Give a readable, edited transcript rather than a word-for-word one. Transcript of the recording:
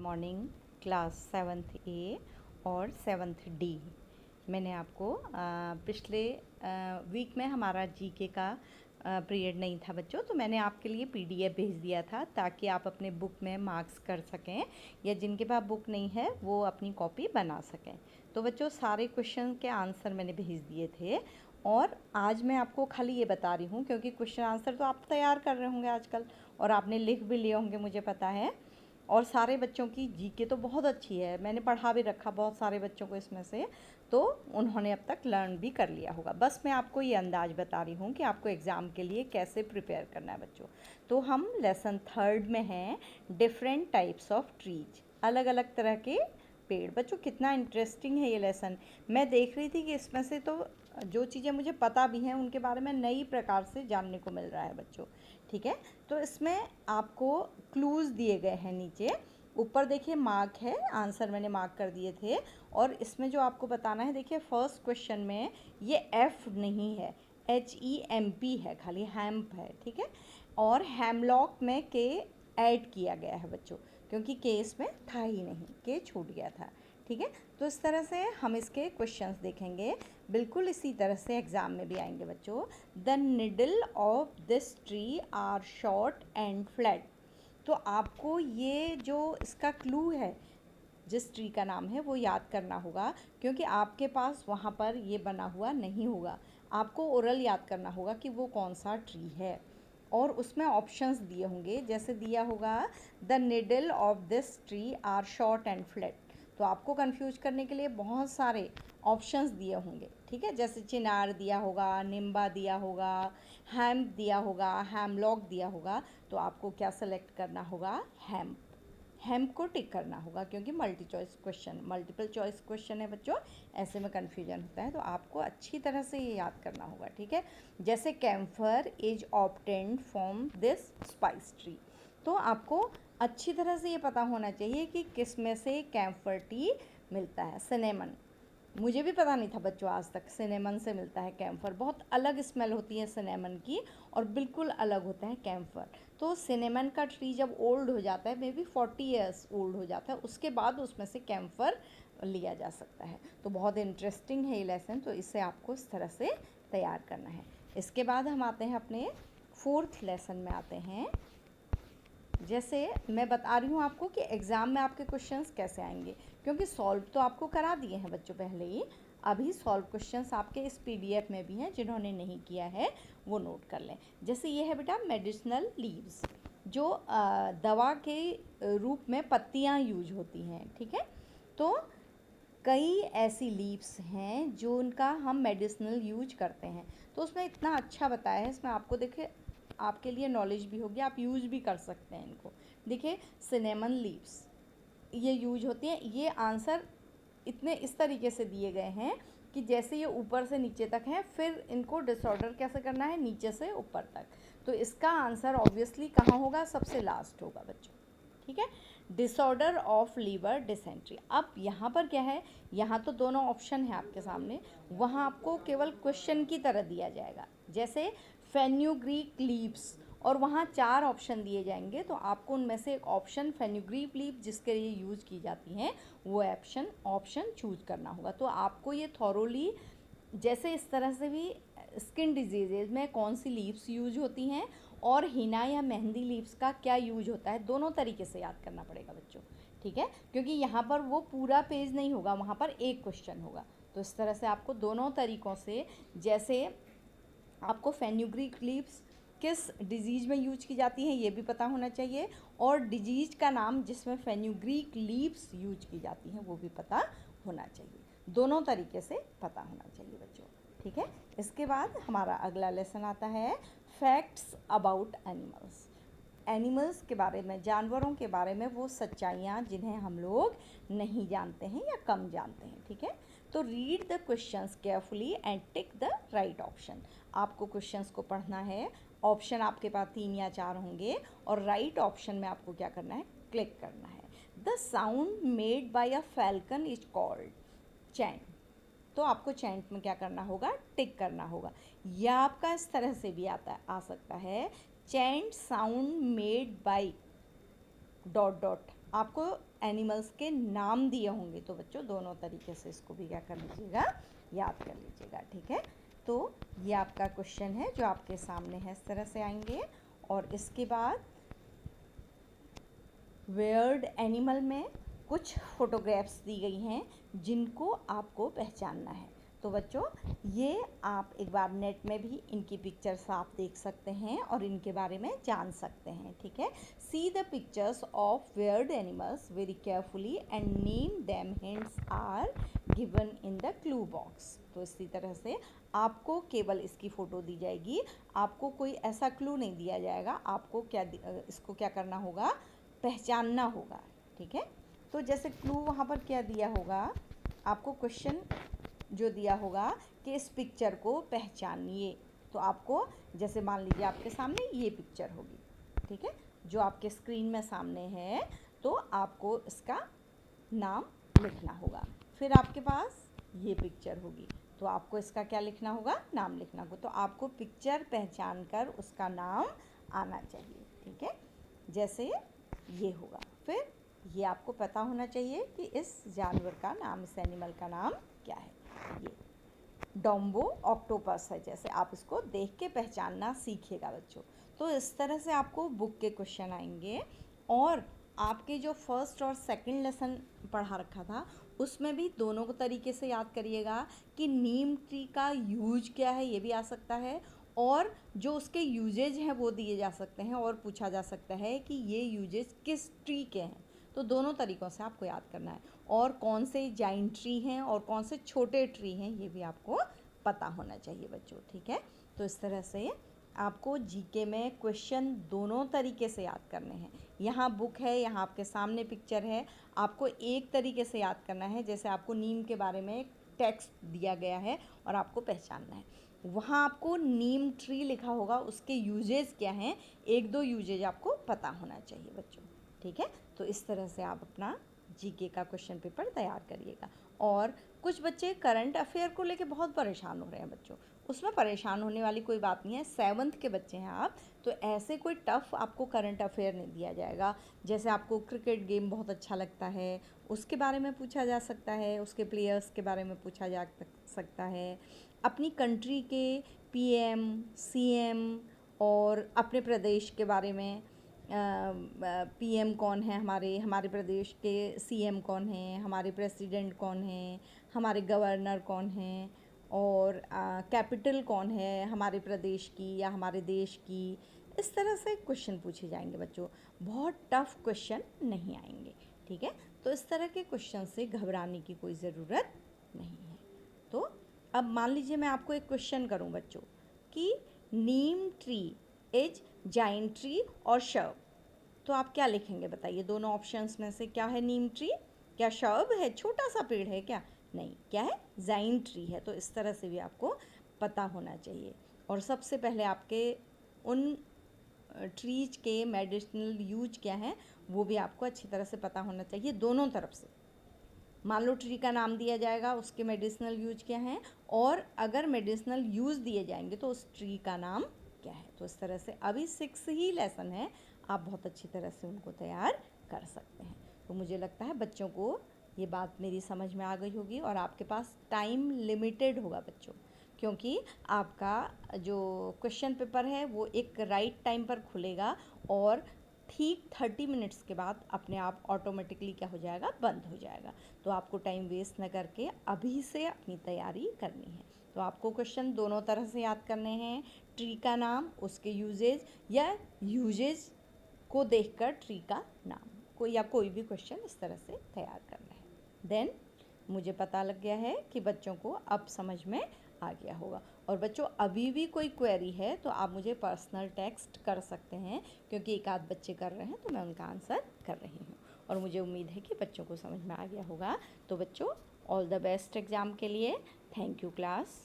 Morning class 7th ए और 7th D. मैंने आपको पिछले वीक में हमारा जीके का पीरियड नहीं था बच्चों, तो मैंने आपके लिए पीडीएफ भेज दिया था ताकि आप अपने बुक में मार्क्स कर सकें, या जिनके पास बुक नहीं है वो अपनी कॉपी बना सकें। तो बच्चों सारे क्वेश्चन के आंसर मैंने भेज दिए थे और आज मैं आपको खाली ये बता रही हूँ क्योंकि क्वेश्चन आंसर तो आप तैयार कर रहे होंगे आजकल और आपने लिख भी लिए होंगे, मुझे पता है। और सारे बच्चों की जीके तो बहुत अच्छी है, मैंने पढ़ा भी रखा बहुत सारे बच्चों को इसमें से, तो उन्होंने अब तक लर्न भी कर लिया होगा। बस मैं आपको ये अंदाज़ बता रही हूँ कि आपको एग्ज़ाम के लिए कैसे प्रिपेयर करना है बच्चों। तो हम लेसन 3rd में हैं, डिफरेंट टाइप्स ऑफ ट्रीज, अलग अलग तरह के पेड़। बच्चों कितना इंटरेस्टिंग है ये लेसन। मैं देख रही थी कि इसमें से तो जो चीज़ें मुझे पता भी हैं उनके बारे में नई प्रकार से जानने को मिल रहा है बच्चों। ठीक है, तो इसमें आपको क्लूज़ दिए गए हैं नीचे। ऊपर देखिए मार्क है, आंसर मैंने मार्क कर दिए थे। और इसमें जो आपको बताना है, देखिए फर्स्ट क्वेश्चन में ये एफ नहीं है, HEMP है, खाली हैम्प है। ठीक है, और हैमलॉक में के ऐड किया गया है बच्चों, क्योंकि के इसमें था ही नहीं, के छूट गया था। ठीक है, तो इस तरह से हम इसके क्वेश्चंस देखेंगे। बिल्कुल इसी तरह से एग्ज़ाम में भी आएंगे बच्चों। The needle of this tree are short and flat. तो आपको ये जो इसका क्लू है, जिस ट्री का नाम है, वो याद करना होगा, क्योंकि आपके पास वहाँ पर ये बना हुआ नहीं होगा। आपको ओरल याद करना होगा कि वो कौन सा ट्री है, और उसमें ऑप्शंस दिए होंगे। जैसे दिया होगा the needle of this tree are short and flat, तो आपको कंफ्यूज करने के लिए बहुत सारे ऑप्शंस दिए होंगे। ठीक है, जैसे चिनार दिया होगा, निम्बा दिया होगा, हैम्प दिया होगा, हैमलॉक दिया होगा, तो आपको क्या सेलेक्ट करना होगा? हैम्प। हैम्प को टिक करना होगा, क्योंकि मल्टीपल चॉइस क्वेश्चन है बच्चों, ऐसे में कन्फ्यूजन होता है, तो आपको अच्छी तरह से ये याद करना होगा। ठीक है, जैसे camphor is obtained from this spice tree, तो आपको अच्छी तरह से ये पता होना चाहिए कि किस में से कैम्फर टी मिलता है। सिनेमन, मुझे भी पता नहीं था बच्चों आज तक, सिनेमन से मिलता है कैम्फर। बहुत अलग स्मेल होती है सिनेमन की, और बिल्कुल अलग होता है कैम्फर। तो सिनेमन का ट्री जब ओल्ड हो जाता है, मे बी 40 ईयर्स ओल्ड हो जाता है, उसके बाद उसमें से कैम्फर लिया जा सकता है। तो बहुत इंटरेस्टिंग है ये लेसन, तो इसे आपको इस तरह से तैयार करना है। इसके बाद हम आते हैं अपने 4th लेसन में आते हैं। जैसे मैं बता रही हूँ आपको कि एग्ज़ाम में आपके क्वेश्चंस कैसे आएंगे, क्योंकि सॉल्व तो आपको करा दिए हैं बच्चों पहले ही। अभी सॉल्व क्वेश्चंस आपके इस पीडीएफ में भी हैं, जिन्होंने नहीं किया है वो नोट कर लें। जैसे ये है बेटा मेडिसिनल लीव्स, जो दवा के रूप में पत्तियाँ यूज होती हैं। ठीक है, तो कई ऐसी लीव्स हैं जो उनका हम मेडिसिनल यूज करते हैं। तो उसमें इतना अच्छा बताया है, इसमें आपको देखिए आपके लिए नॉलेज भी होगी, आप यूज़ भी कर सकते हैं इनको। देखिए सिनेमन लीव्स ये यूज होती हैं। ये आंसर इतने इस तरीके से दिए गए हैं कि जैसे ये ऊपर से नीचे तक हैं, फिर इनको डिसऑर्डर कैसे करना है, नीचे से ऊपर तक। तो इसका आंसर ऑब्वियसली कहाँ होगा? सबसे लास्ट होगा बच्चों। ठीक है, डिसऑर्डर ऑफ लीवर डिसेंट्री। अब यहाँ पर क्या है, यहाँ तो दोनों ऑप्शन है आपके सामने, वहाँ आपको केवल क्वेश्चन की तरह दिया जाएगा। जैसे फेन्यूग्रीक लीव्स, और वहाँ 4 ऑप्शन दिए जाएंगे, तो आपको उनमें से एक ऑप्शन फेन्यूग्रीक लीव जिसके लिए यूज़ की जाती हैं वो ऑप्शन चूज करना होगा। तो आपको ये थॉरोली, जैसे इस तरह से भी स्किन डिजीजेज में कौन सी लीव्स यूज होती हैं और हिना या मेहंदी लीव्स का क्या यूज होता है, दोनों तरीके से याद करना पड़ेगा बच्चों। ठीक है, क्योंकि यहाँ पर वो पूरा पेज नहीं होगा, वहाँ पर एक क्वेश्चन होगा। तो इस तरह से आपको दोनों तरीक़ों से, जैसे आपको फेन्यूग्रीक लीव्स किस डिजीज़ में यूज की जाती हैं ये भी पता होना चाहिए, और डिजीज़ का नाम जिसमें फेन्यूग्रीक लीव्स यूज की जाती हैं वो भी पता होना चाहिए। दोनों तरीके से पता होना चाहिए बच्चों। ठीक है, इसके बाद हमारा अगला लेसन आता है फैक्ट्स अबाउट एनिमल्स। एनिमल्स के बारे में, जानवरों के बारे में वो सच्चाइयाँ जिन्हें हम लोग नहीं जानते हैं या कम जानते हैं। ठीक है, तो read the questions carefully and tick the right option. आपको क्वेश्चंस को पढ़ना है, ऑप्शन आपके पास 3 या 4 होंगे, और राइट ऑप्शन में आपको क्या करना है? क्लिक करना है। The sound made by a falcon is called chant, तो आपको चैंट में क्या करना होगा? टिक करना होगा। यह आपका इस तरह से भी आ सकता है, chant sound made by dot dot आपको एनिमल्स के नाम दिए होंगे, तो बच्चों दोनों तरीके से इसको भी क्या कर लीजिएगा, याद कर लीजिएगा, ठीक है। तो ये आपका क्वेश्चन है जो आपके सामने है, इस तरह से आएंगे। और इसके बाद वियर्ड एनिमल में कुछ फोटोग्राफ्स दी गई हैं जिनको आपको पहचानना है। तो बच्चों ये आप एक बार नेट में भी इनकी पिक्चर्स आप देख सकते हैं और इनके बारे में जान सकते हैं, ठीक है। See the pictures of weird animals very carefully and name them, hints are given in the clue box. तो इसी तरह से आपको केवल इसकी फ़ोटो दी जाएगी, आपको कोई ऐसा क्लू नहीं दिया जाएगा। आपको इसको क्या करना होगा, पहचानना होगा, ठीक है। तो जैसे क्लू वहाँ पर क्या दिया होगा, आपको क्वेश्चन जो दिया होगा कि इस पिक्चर को पहचानिए। तो आपको जैसे मान लीजिए आपके सामने ये पिक्चर होगी, ठीक है, जो आपके स्क्रीन में सामने है, तो आपको इसका नाम लिखना होगा। फिर आपके पास ये पिक्चर होगी, तो आपको इसका क्या लिखना होगा, नाम लिखना होगा। तो आपको पिक्चर पहचान कर उसका नाम आना चाहिए, ठीक है। जैसे ये होगा, फिर ये आपको पता होना चाहिए कि इस जानवर का नाम, इस एनिमल का नाम क्या है। ये डॉम्बो ऑक्टोपस है, जैसे आप इसको देख के पहचानना सीखिएगा बच्चों। तो इस तरह से आपको बुक के क्वेश्चन आएंगे। और आपके जो फर्स्ट और सेकंड लेसन पढ़ा रखा था उसमें भी दोनों को तरीके से याद करिएगा कि नीम ट्री का यूज क्या है, ये भी आ सकता है, और जो उसके यूजेज हैं वो दिए जा सकते हैं, और पूछा जा सकता है कि ये यूजेज किस ट्री के हैं। तो दोनों तरीक़ों से आपको याद करना है, और कौन से जाइंट ट्री हैं और कौन से छोटे ट्री हैं ये भी आपको पता होना चाहिए बच्चों, ठीक है। तो इस तरह से आपको जीके में क्वेश्चन दोनों तरीके से याद करने हैं। यहाँ बुक है, यहाँ आपके सामने पिक्चर है, आपको एक तरीके से याद करना है, जैसे आपको नीम के बारे में टेक्स्ट दिया गया है और आपको पहचानना है। वहाँ आपको नीम ट्री लिखा होगा, उसके यूजेज क्या हैं, एक दो यूजेज आपको पता होना चाहिए बच्चों, ठीक है। तो इस तरह से आप अपना जीके का क्वेश्चन पेपर तैयार करिएगा। और कुछ बच्चे करंट अफेयर को लेके बहुत परेशान हो रहे हैं बच्चों, उसमें परेशान होने वाली कोई बात नहीं है। 7th के बच्चे हैं आप, तो ऐसे कोई टफ़ आपको करंट अफेयर नहीं दिया जाएगा। जैसे आपको क्रिकेट गेम बहुत अच्छा लगता है, उसके बारे में पूछा जा सकता है, उसके प्लेयर्स के बारे में पूछा जा सकता है, अपनी कंट्री के पीएम, सीएम और अपने प्रदेश के बारे में, पीएम कौन है, हमारे प्रदेश के सीएम कौन हैं, हमारे प्रेसिडेंट कौन हैं, हमारे गवर्नर कौन हैं, और कैपिटल कौन है हमारे प्रदेश की या हमारे देश की। इस तरह से क्वेश्चन पूछे जाएंगे बच्चों, बहुत टफ क्वेश्चन नहीं आएंगे, ठीक है। तो इस तरह के क्वेश्चन से घबराने की कोई ज़रूरत नहीं है। तो अब मान लीजिए मैं आपको एक क्वेश्चन करूं बच्चों कि नीम ट्री इज जाइंट ट्री और शर्ब, तो आप क्या लिखेंगे बताइए। दोनों ऑप्शंस में से क्या है नीम ट्री, क्या शर्ब है, छोटा सा पेड़ है क्या, नहीं, क्या है, जाइंट ट्री है। तो इस तरह से भी आपको पता होना चाहिए। और सबसे पहले आपके उन ट्रीज के मेडिसिनल यूज क्या हैं वो भी आपको अच्छी तरह से पता होना चाहिए, दोनों तरफ से। मान लो ट्री का नाम दिया जाएगा, उसके मेडिसिनल यूज क्या हैं, और अगर मेडिसिनल यूज दिए जाएंगे तो उस ट्री का नाम क्या है। तो इस तरह से अभी 6 ही लेसन है, आप बहुत अच्छी तरह से उनको तैयार कर सकते हैं। तो मुझे लगता है बच्चों को ये बात मेरी समझ में आ गई होगी, और आपके पास टाइम लिमिटेड होगा बच्चों, क्योंकि आपका जो क्वेश्चन पेपर है वो एक राइट टाइम पर खुलेगा और ठीक 30 मिनट्स के बाद अपने आप ऑटोमेटिकली क्या हो जाएगा, बंद हो जाएगा। तो आपको टाइम वेस्ट न करके अभी से अपनी तैयारी करनी है। तो आपको क्वेश्चन दोनों तरह से याद करने हैं, ट्री का नाम, उसके यूजेज, या यूजेज को देखकर ट्री का नाम, कोई भी क्वेश्चन इस तरह से तैयार करना है। देन मुझे पता लग गया है कि बच्चों को अब समझ में आ गया होगा। और बच्चों अभी भी कोई क्वेरी है तो आप मुझे पर्सनल टेक्स्ट कर सकते हैं, क्योंकि एक आध बच्चे कर रहे हैं तो मैं उनका आंसर कर रही हूँ। और मुझे उम्मीद है कि बच्चों को समझ में आ गया होगा। तो बच्चों ऑल द बेस्ट एग्ज़ाम के लिए। Thank you class.